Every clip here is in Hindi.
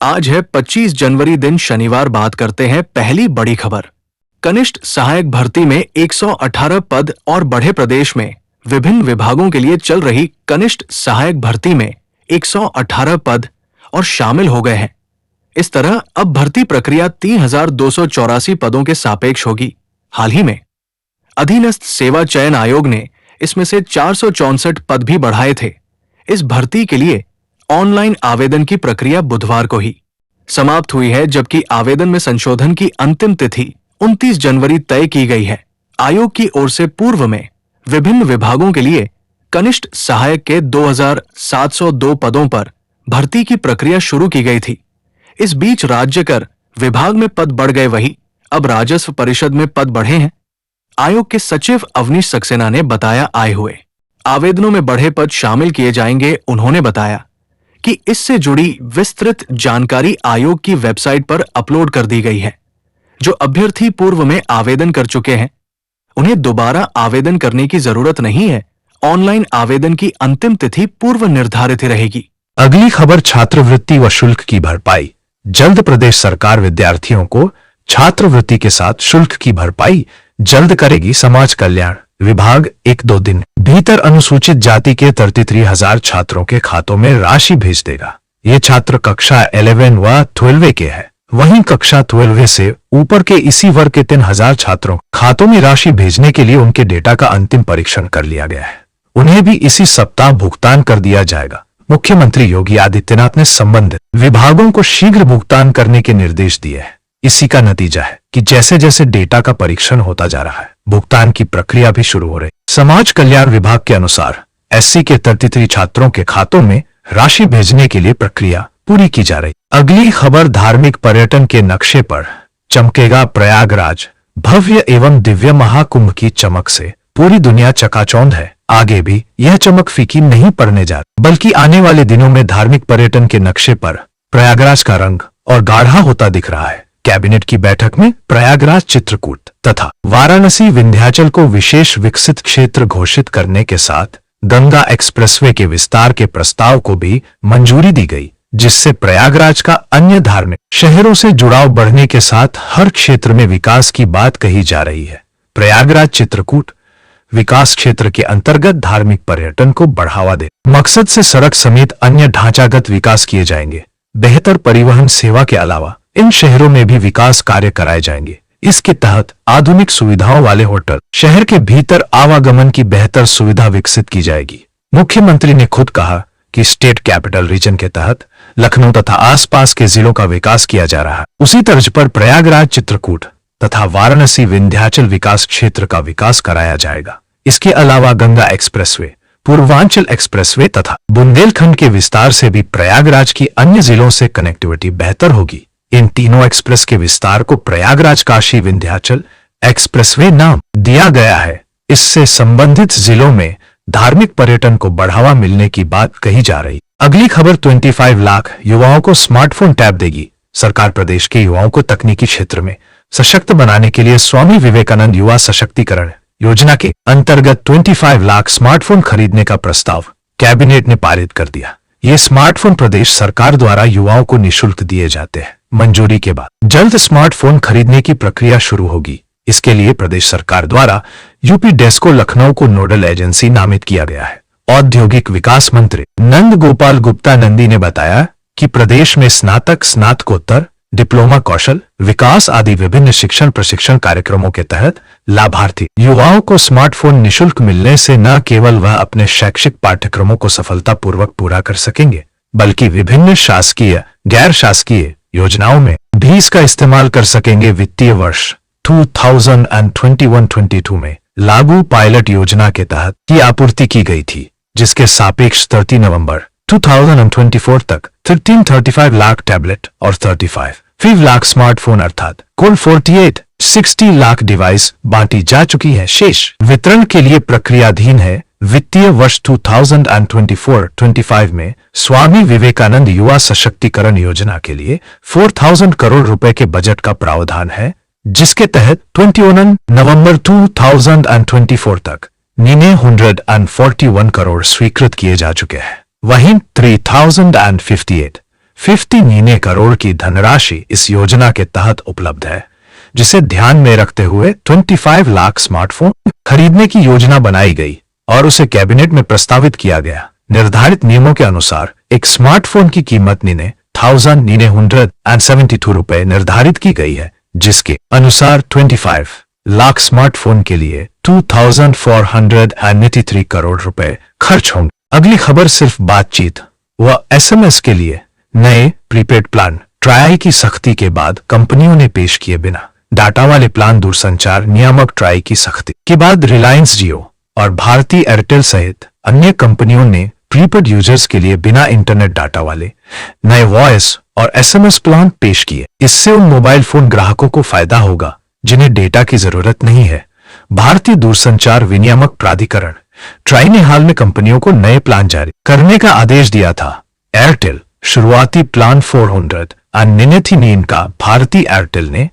आज है 25 जनवरी दिन शनिवार। बात करते हैं पहली बड़ी खबर। कनिष्ठ सहायक भर्ती में 118 पद और बढ़े। प्रदेश में विभिन्न विभागों के लिए चल रही कनिष्ठ सहायक भर्ती में 118 पद और शामिल हो गए हैं। इस तरह अब भर्ती प्रक्रिया 3284 पदों के सापेक्ष होगी। हाल ही में अधीनस्थ सेवा चयन आयोग ने इसमें से 464 पद भी बढ़ाए थे। इस भर्ती के लिए ऑनलाइन आवेदन की प्रक्रिया बुधवार को ही समाप्त हुई है, जबकि आवेदन में संशोधन की अंतिम तिथि 29 जनवरी तय की गई है। आयोग की ओर से पूर्व में विभिन्न विभागों के लिए कनिष्ठ सहायक के 2702 पदों पर भर्ती की प्रक्रिया शुरू की गई थी। इस बीच राज्य कर विभाग में पद बढ़ गए, वही अब राजस्व परिषद में पद बढ़े हैं। आयोग के सचिव अवनीश सक्सेना ने बताया, आए हुए आवेदनों में बढ़े पद शामिल किए जाएंगे। उन्होंने बताया कि इससे जुड़ी विस्तृत जानकारी आयोग की वेबसाइट पर अपलोड कर दी गई है। जो अभ्यर्थी पूर्व में आवेदन कर चुके हैं उन्हें दोबारा आवेदन करने की जरूरत नहीं है। ऑनलाइन आवेदन की अंतिम तिथि पूर्व निर्धारित रहेगी। अगली खबर, छात्रवृत्ति व शुल्क की भरपाई। जल्द प्रदेश सरकार विद्यार्थियों को छात्रवृत्ति के साथ शुल्क की भरपाई जल्द करेगी। समाज कल्याण विभाग 1-2 दिन भीतर अनुसूचित जाति के 33,000 छात्रों के खातों में राशि भेज देगा। ये छात्र कक्षा 11 व 12 के हैं। वहीं कक्षा 12 से ऊपर के इसी वर्ग के 3,000 छात्रों खातों में राशि भेजने के लिए उनके डेटा का अंतिम परीक्षण कर लिया गया है। उन्हें भी इसी सप्ताह भुगतान कर दिया जाएगा। मुख्यमंत्री योगी आदित्यनाथ ने संबंधित विभागों को शीघ्र भुगतान करने के निर्देश दिए हैं। इसी का नतीजा है कि जैसे जैसे डेटा का परीक्षण होता जा रहा है, भुगतान की प्रक्रिया भी शुरू हो रही। समाज कल्याण विभाग के अनुसार एससी के 33 छात्रों के खातों में राशि भेजने के लिए प्रक्रिया पूरी की जा रही। अगली खबर, धार्मिक पर्यटन के नक्शे पर चमकेगा प्रयागराज। भव्य एवं दिव्य महाकुंभ की चमक से पूरी दुनिया चकाचौंध है। आगे भी यह चमक फीकी नहीं पड़ने जा रही, बल्कि आने वाले दिनों में धार्मिक पर्यटन के नक्शे पर प्रयागराज का रंग और गाढ़ा होता दिख रहा है। कैबिनेट की बैठक में प्रयागराज, चित्रकूट तथा वाराणसी विंध्याचल को विशेष विकसित क्षेत्र घोषित करने के साथ गंगा एक्सप्रेसवे के विस्तार के प्रस्ताव को भी मंजूरी दी गई, जिससे प्रयागराज का अन्य धार्मिक शहरों से जुड़ाव बढ़ने के साथ हर क्षेत्र में विकास की बात कही जा रही है। प्रयागराज चित्रकूट विकास क्षेत्र के अंतर्गत धार्मिक पर्यटन को बढ़ावा दे मकसद से सड़क समेत अन्य ढांचागत विकास किए जाएंगे। बेहतर परिवहन सेवा के अलावा इन शहरों में भी विकास कार्य कराए जाएंगे। इसके तहत आधुनिक सुविधाओं वाले होटल, शहर के भीतर आवागमन की बेहतर सुविधा विकसित की जाएगी। मुख्यमंत्री ने खुद कहा कि स्टेट कैपिटल रीजन के तहत लखनऊ तथा आसपास के जिलों का विकास किया जा रहा है। उसी तर्ज पर प्रयागराज, चित्रकूट तथा वाराणसी विंध्याचल विकास क्षेत्र का विकास कराया जाएगा। इसके अलावा गंगा एक्सप्रेसवे, पूर्वांचल एक्सप्रेसवे तथा बुंदेलखंड के विस्तार से भी प्रयागराज की अन्य जिलों से कनेक्टिविटी बेहतर होगी। इन तीनों एक्सप्रेस के विस्तार को प्रयागराज काशी विंध्याचल एक्सप्रेसवे नाम दिया गया है। इससे संबंधित जिलों में धार्मिक पर्यटन को बढ़ावा मिलने की बात कही जा रही। अगली खबर, 25 लाख युवाओं को स्मार्टफोन टैब देगी। सरकार प्रदेश के युवाओं को तकनीकी क्षेत्र में सशक्त बनाने के लिए स्वामी विवेकानंद युवा सशक्तिकरण योजना के अंतर्गत 25 लाख स्मार्टफोन खरीदने का प्रस्ताव कैबिनेट ने पारित कर दिया। ये स्मार्टफोन प्रदेश सरकार द्वारा युवाओं को निःशुल्क दिए जाते हैं। मंजूरी के बाद जल्द स्मार्टफोन खरीदने की प्रक्रिया शुरू होगी। इसके लिए प्रदेश सरकार द्वारा यूपी डेस्को लखनऊ को नोडल एजेंसी नामित किया गया है। औद्योगिक विकास मंत्री नंद गोपाल गुप्ता नंदी ने बताया कि प्रदेश में स्नातक, स्नातकोत्तर, डिप्लोमा, कौशल विकास आदि विभिन्न शिक्षण प्रशिक्षण कार्यक्रमों के तहत लाभार्थी युवाओं को स्मार्टफोन निःशुल्क मिलने से न केवल वह अपने शैक्षिक पाठ्यक्रमों को सफलतापूर्वक पूरा कर सकेंगे, बल्कि विभिन्न शासकीय, गैर शासकीय योजनाओं में भी इसका इस्तेमाल कर सकेंगे। वित्तीय वर्ष 2021-22 में लागू पायलट योजना के तहत की आपूर्ति की गई थी, जिसके सापेक्ष 30 नवंबर 2024 तक 1335 लाख टैबलेट और 35 लाख स्मार्टफोन अर्थात कुल 60 लाख डिवाइस बांटी जा चुकी है। शेष वितरण के लिए प्रक्रियाधीन है। वित्तीय वर्ष 2024-25 में स्वामी विवेकानंद युवा सशक्तिकरण योजना के लिए 4000 करोड़ रुपए के बजट का प्रावधान है, जिसके तहत 21 नवंबर 2024 तक 941 करोड़ स्वीकृत किए जा चुके हैं। वहीं 3058 59 करोड़ की धनराशि इस योजना के तहत उपलब्ध है, जिसे ध्यान में रखते हुए 25 लाख स्मार्टफोन खरीदने की योजना बनाई गई और उसे कैबिनेट में प्रस्तावित किया गया। निर्धारित नियमों के अनुसार एक स्मार्टफोन की कीमत 9,972 रुपए निर्धारित की गई है, जिसके अनुसार 25 लाख स्मार्टफोन के लिए 2,483 करोड़ रुपए खर्च होंगे। अगली खबर सिर्फ बातचीत व एसएमएस के लिए नए प्रीपेड प्लान ट्राई की सख्ती के बाद कंपनियों ने पेश किए बिना डाटा वाले प्लान दूरसंचार नियामक ट्राई की सख्ती के बाद रिलायंस जियो और भारती एयरटेल सहित अन्य कंपनियों ने प्रीपेड यूजर्स के लिए बिना इंटरनेट डाटा वाले नए वॉइस और एसएमएस प्लान पेश किए। इससे उन मोबाइल फोन ग्राहकों को फायदा होगा जिन्हें डेटा की जरूरत नहीं है। भारतीय दूरसंचार विनियामक प्राधिकरण ट्राई ने हाल में कंपनियों को नए प्लान जारी करने का आदेश दिया था। एयरटेल शुरुआती प्लान 499 का भारती एयरटेल ने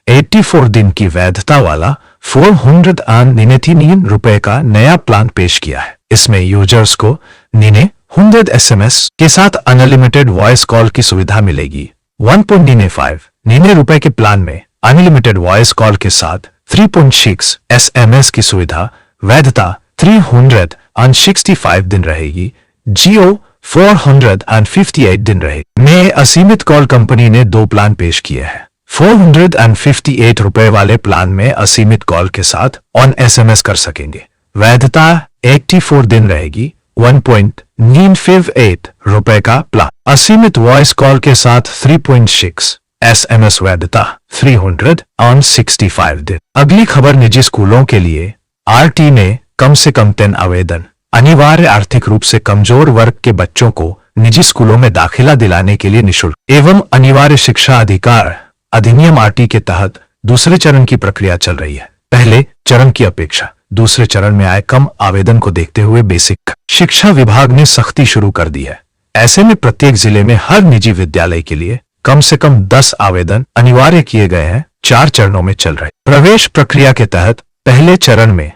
84 दिन की वैधता वाला 499 रुपए का नया प्लान पेश किया है। इसमें यूजर्स को 100 एसएमएस के साथ अनलिमिटेड वॉइस कॉल की सुविधा मिलेगी। 1.95 रुपए के प्लान में अनलिमिटेड वॉइस कॉल के साथ 3.6 एसएमएस की सुविधा, वैधता 365 दिन रहेगी। जियो 458 दिन रहेगी। में असीमित कॉल कंपनी ने 2 प्लान पेश किए हैं। 458 रुपए वाले प्लान में असीमित कॉल के साथ ऑन एसएमएस कर सकेंगे, वैधता 84 दिन रहेगी। 1.98 रुपए का प्लान असीमित वॉइस कॉल के साथ 3.6 एसएमएस, वैधता 365 दिन। अगली खबर निजी स्कूलों के लिए आरटी ने कम से कम 10 आवेदन अनिवार्य आर्थिक रूप से कमजोर वर्ग के बच्चों को निजी स्कूलों में दाखिला दिलाने के लिए निःशुल्क एवं अनिवार्य शिक्षा अधिकार अधिनियम आरटी के तहत दूसरे चरण की प्रक्रिया चल रही है। पहले चरण की अपेक्षा दूसरे चरण में आए कम आवेदन को देखते हुए बेसिक शिक्षा विभाग ने सख्ती शुरू कर दी है। ऐसे में प्रत्येक जिले में हर निजी विद्यालय के लिए कम से कम 10 आवेदन अनिवार्य किए गए हैं। 4 चरणों में चल रहे प्रवेश प्रक्रिया के तहत पहले चरण में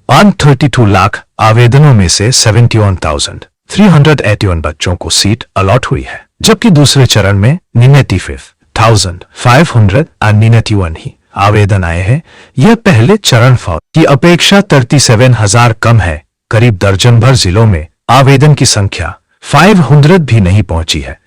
132 लाख आवेदनों में से 71,381 बच्चों को सीट अलॉट हुई है, जबकि दूसरे चरण में 95,591 ही आवेदन आए हैं। यह पहले चरण की अपेक्षा 37,000 कम है। करीब दर्जन भर जिलों में आवेदन की संख्या 500 भी नहीं पहुंची है।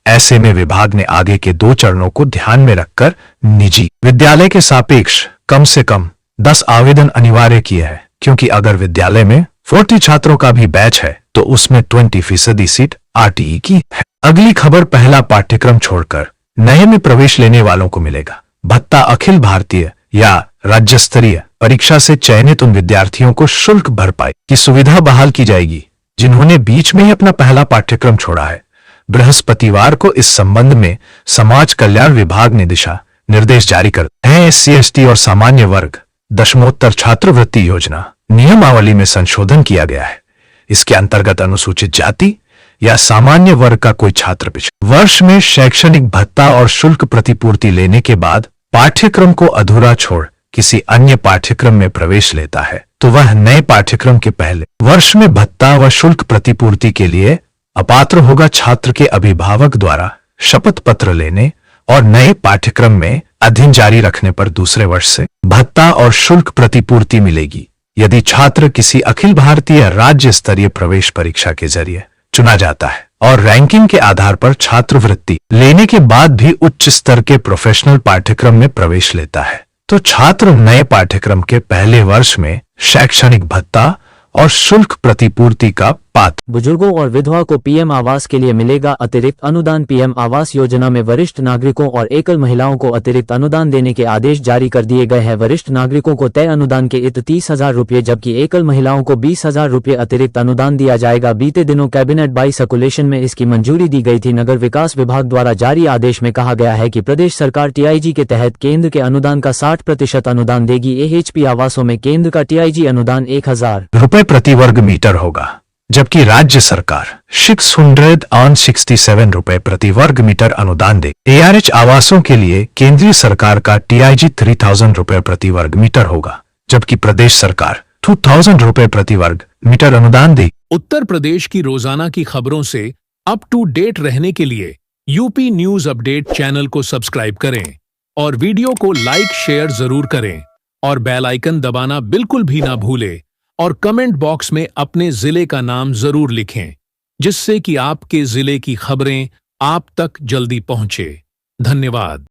ऐसे में विभाग ने आगे के 2 चरणों को ध्यान में रखकर निजी विद्यालय के सापेक्ष कम से कम 10 आवेदन अनिवार्य किए हैं, क्योंकि अगर विद्यालय में 40 छात्रों का भी बैच है तो उसमें 20% सीट आरटीई की है। अगली खबर पहला पाठ्यक्रम छोड़कर नए में प्रवेश लेने वालों को मिलेगा भत्ता। अखिल भारतीय या राज्य स्तरीय परीक्षा से चयनित उन विद्यार्थियों को शुल्क भरपाई की सुविधा बहाल की जाएगी जिन्होंने बीच में ही अपना पहला पाठ्यक्रम छोड़ा है। बृहस्पतिवार को इस संबंध में समाज कल्याण विभाग ने दिशा निर्देश जारी कर हैं। SC/ST और सामान्य वर्ग दशमोत्तर छात्रवृत्ति योजना नियमावली में संशोधन किया गया है। इसके अंतर्गत अनुसूचित जाति या सामान्य वर्ग का कोई छात्र पिछले वर्ष में शैक्षणिक भत्ता और शुल्क प्रतिपूर्ति लेने के बाद पाठ्यक्रम को अधूरा छोड़ किसी अन्य पाठ्यक्रम में प्रवेश लेता है तो वह नए पाठ्यक्रम के पहले वर्ष में भत्ता व शुल्क प्रतिपूर्ति के लिए अपात्र होगा। छात्र के अभिभावक द्वारा शपथ पत्र लेने और नए पाठ्यक्रम में अध्ययन जारी रखने पर दूसरे वर्ष से भत्ता और शुल्क प्रतिपूर्ति मिलेगी। यदि छात्र किसी अखिल भारतीय राज्य स्तरीय प्रवेश परीक्षा के जरिए चुना जाता है और रैंकिंग के आधार पर छात्रवृत्ति लेने के बाद भी उच्च स्तर के प्रोफेशनल पाठ्यक्रम में प्रवेश लेता है तो छात्र नए पाठ्यक्रम के पहले वर्ष में शैक्षणिक भत्ता और शुल्क प्रतिपूर्ति का पात्र। बुजुर्गों और विधवा को पीएम आवास के लिए मिलेगा अतिरिक्त अनुदान। पीएम आवास योजना में वरिष्ठ नागरिकों और एकल महिलाओं को अतिरिक्त अनुदान देने के आदेश जारी कर दिए गए हैं। वरिष्ठ नागरिकों को तय अनुदान के 30,000 रुपये जबकि एकल महिलाओं को 20,000 रुपये अतिरिक्त अनुदान दिया जाएगा। बीते दिनों कैबिनेट बाई सर्कुलेशन में इसकी मंजूरी दी गई थी। नगर विकास विभाग द्वारा जारी आदेश में कहा गया है कि प्रदेश सरकार टीआईजी के तहत केंद्र के अनुदान का 60% अनुदान देगी। एएचपी आवासों में केंद्र का टीआईजी अनुदान 1,000 रुपए प्रति वर्ग मीटर होगा, जबकि राज्य सरकार 667 रुपए प्रति वर्ग मीटर अनुदान दे। एआरएच आवासों के लिए केंद्रीय सरकार का टीआईजी 3000 रुपए प्रति वर्ग मीटर होगा, जबकि प्रदेश सरकार 2000 रुपए प्रति वर्ग मीटर अनुदान दे। उत्तर प्रदेश की रोजाना की खबरों से अप टू डेट रहने के लिए यूपी न्यूज अपडेट चैनल को सब्सक्राइब करें और वीडियो को लाइक शेयर जरूर करें और बेल आइकन दबाना बिल्कुल भी ना भूलें और कमेंट बॉक्स में अपने जिले का नाम जरूर लिखें, जिससे कि आपके जिले की खबरें आप तक जल्दी पहुंचे। धन्यवाद।